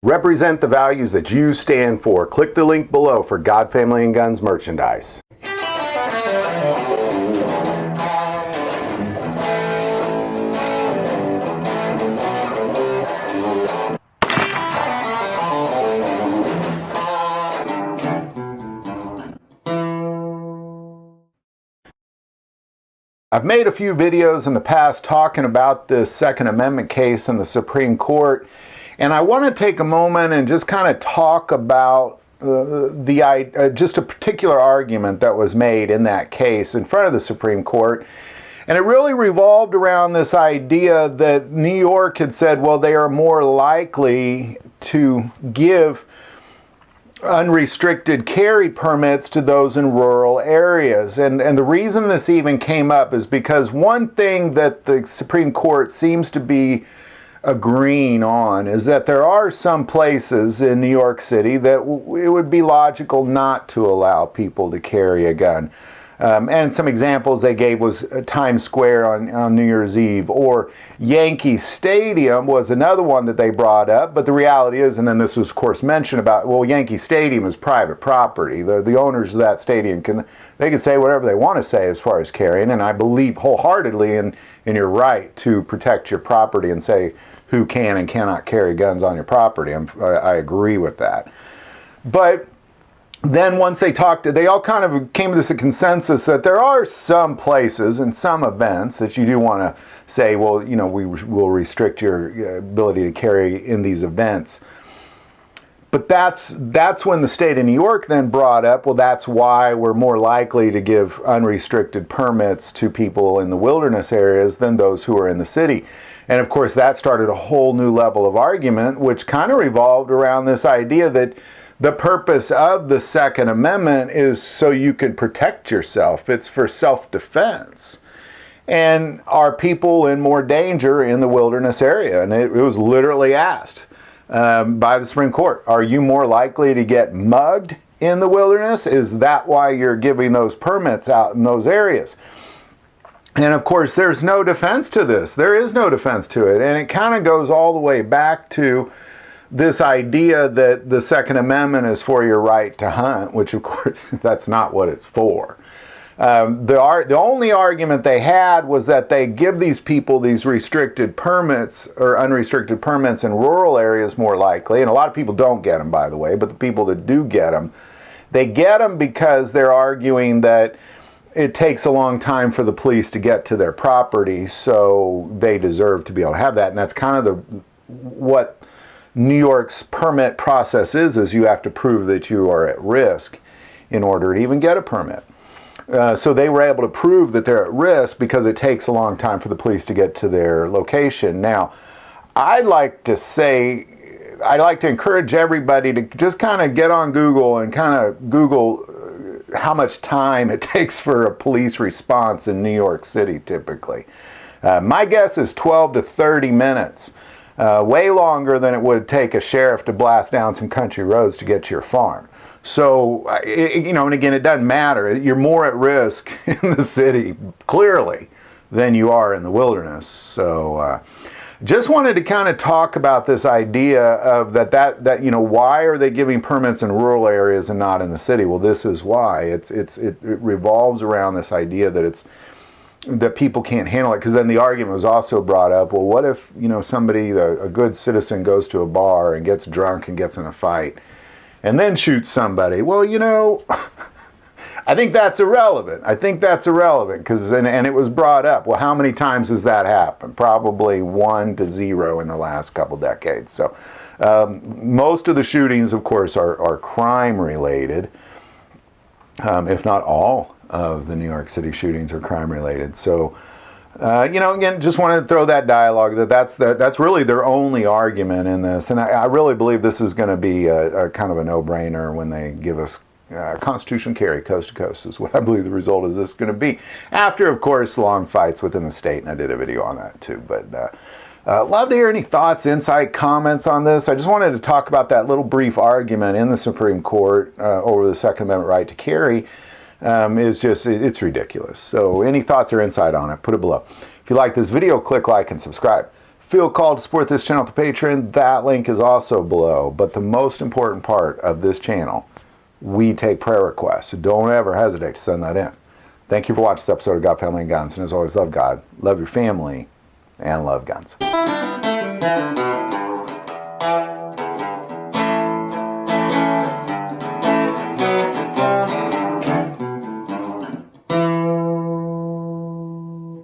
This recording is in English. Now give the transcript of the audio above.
Represent the values that you stand for. Click the link below for God, Family, and Guns merchandise. I've made a few videos in the past talking about this Second Amendment case in the Supreme Court, and I want to take a moment and just kind of talk about just a particular argument that was made in that case in front of the Supreme Court. And it really revolved around this idea that New York had said, well, they are more likely to give unrestricted carry permits to those in rural areas. And the reason this even came up is because one thing that the Supreme Court seems to be agreeing on is that there are some places in New York City that it would be logical not to allow people to carry a gun. And some examples they gave was Times Square on New Year's Eve, or Yankee Stadium was another one that they brought up. But the reality is, and then this was of course mentioned about, well, Yankee Stadium is private property. The owners of that stadium can say whatever they want to say as far as carrying, and I believe wholeheartedly in your right to protect your property and say who can and cannot carry guns on your property. I agree with that. But then once they talked, they all kind of came to this consensus that there are some places and some events that you do want to say, well, you know, we will restrict your ability to carry in these events. But that's when the state of New York then brought up, well, that's why we're more likely to give unrestricted permits to people in the wilderness areas than those who are in the city. And of course, that started a whole new level of argument, which kind of revolved around this idea that the purpose of the Second Amendment is so you can protect yourself. It's for self-defense. And are people in more danger in the wilderness area? And it was literally asked by the Supreme Court, are you more likely to get mugged in the wilderness? Is that why you're giving those permits out in those areas? And of course, there's no defense to this. There is no defense to it. And it kind of goes all the way back to this idea that the Second Amendment is for your right to hunt, which of course that's not what it's for. The only argument they had was that they give these people these restricted permits or unrestricted permits in rural areas more likely, and a lot of people don't get them, by the way, but the people that do get them, they get them because they're arguing that it takes a long time for the police to get to their property, so they deserve to be able to have that. And that's kind of what New York's permit process is you have to prove that you are at risk in order to even get a permit. So they were able to prove that they're at risk because it takes a long time for the police to get to their location. Now, I'd like to encourage everybody to just kind of get on Google and kind of Google how much time it takes for a police response in New York City typically. My guess is 12 to 30 minutes. Way longer than it would take a sheriff to blast down some country roads to get to your farm. So, and again, it doesn't matter. You're more at risk in the city, clearly, than you are in the wilderness. So, just wanted to kind of talk about this idea of that why are they giving permits in rural areas and not in the city? Well, this is why. It revolves around this idea that people can't handle it, because then the argument was also brought up, well, what if, somebody, a good citizen goes to a bar and gets drunk and gets in a fight and then shoots somebody? Well, I think that's irrelevant. Because, and it was brought up, well, how many times has that happened? Probably 1 to 0 in the last couple decades. So most of the shootings, of course, are crime related, if not all of the New York City shootings are crime related. So, again, just wanted to throw that dialogue that's really their only argument in this. And I really believe this is going to be a kind of a no-brainer when they give us Constitution carry coast to coast is what I believe the result of this is going to be. After, of course, long fights within the state, and I did a video on that too. But love to hear any thoughts, insight, comments on this. I just wanted to talk about that little brief argument in the Supreme Court over the Second Amendment right to carry. It's ridiculous. So any thoughts or insight on it, put it below. If you like this video, click like and subscribe. feel called to support this channel with a Patreon, that link is also below. But the most important part of this channel, we take prayer requests. So don't ever hesitate to send that in. Thank you for watching this episode of God, Family, and Guns. And as always, love God, love your family, and love guns.